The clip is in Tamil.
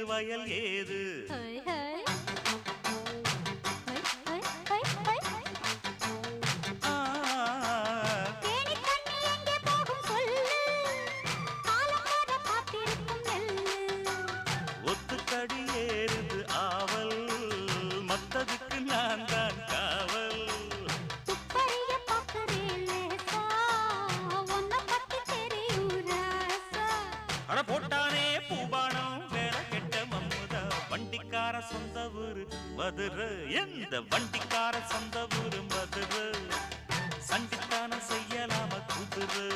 வயல் ஏது ஒத்துக்கடி ஏறுது ஆவல் மத்ததுக்கு நான் தான் காவல் அட போட்டானே பூபானம் வேற கெட்ட மம்முதா வண்டிக்கார சொந்த ஊரு மதுரை எந்த வண்டிக்கார சொந்த ஊரு மதுரை சண்டித்தான செய்யலாம குதிரை